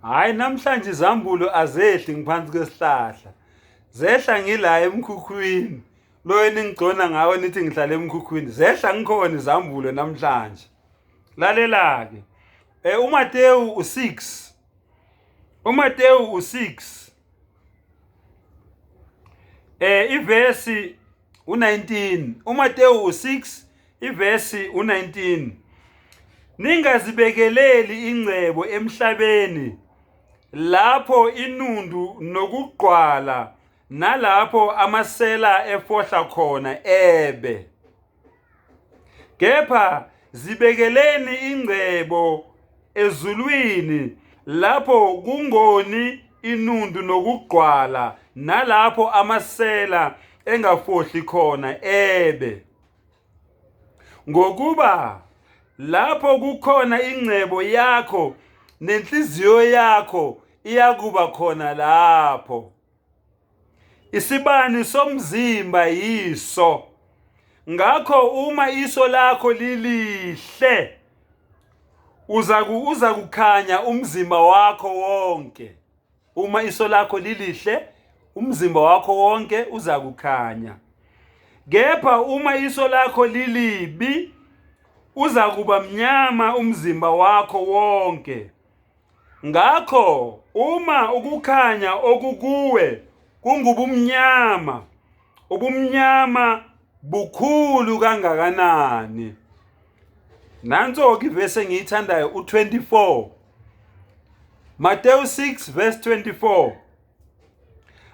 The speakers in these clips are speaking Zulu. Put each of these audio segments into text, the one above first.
Hayi namhlanje izambulo azehli ngiphansi kwesihlahla. Zehla ngila emkhukhwini. Lo eningigcona ngawe nithi ngihlala emkhukhwini. Zehla ngikhona izambulo namhlanje. Lalela ke. uMateyu u6. uMateyu u6. Ivesi u19. uMateyu u6 ivesi u19. Ningazibekeleli ingcebo emhlabeni lapho inundu nokugqwala nalapho amasela efohla khona ebe. Kepha zibekeleni ingcebo ezulwini lapho kungoni inundu nokugqwala nalapho amasela engafohli khona ebe. Ngokuba lapho kukhona ingcebo yakho nenhliziyo yakho iyakuba khona lapho. Isibani somzimba yiso. Ngakho uma iso lakho lilihle uza kukhanya umzimba wakho wonke. Uma iso lakho lilihle umzimba wakho wonke uza kukhanya. Kepha uma iso lakho lilibi uza kuba mnyama umzimba wakho wonke. Ngakho uma ukukhanya okukuwe kungubumnyama, ubumnyama bukhulu kangakanani. Nanso ke ivesi engiyithandayo u24. Mateyu 6 verse 24.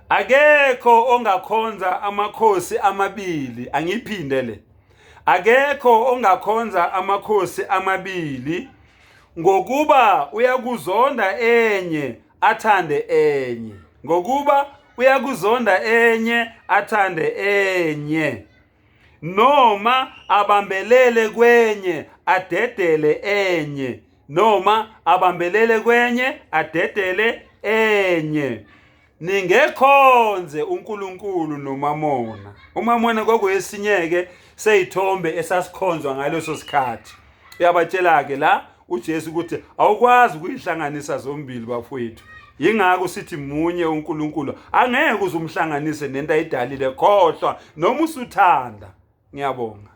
Akekho ongakhonza amakhosi amabili. Angiphinde le. Akekho ongakhonza amakhosi amabili, ngokuba uyakuzonda enye athande enye. Ngokuba uyakuzonda enye athande enye. Noma abambelele kwenye adedele enye. Noma abambelele kwenye adedele enye. Ningekhonze uNkulunkulu noMamona. uMamona kwakuyesinyeke seyithombe esasikhonzwa ngaleso sikhathi. Uyabatshela ke la uJesu ukuthi awukwazi ukuyihlanganisa zombili bafowethu. Yingakho sithi munye uNkulunkulu. Angeke uzumhlanganise nento ayidalile khohlwa noma usuthanda. Ngiyabonga.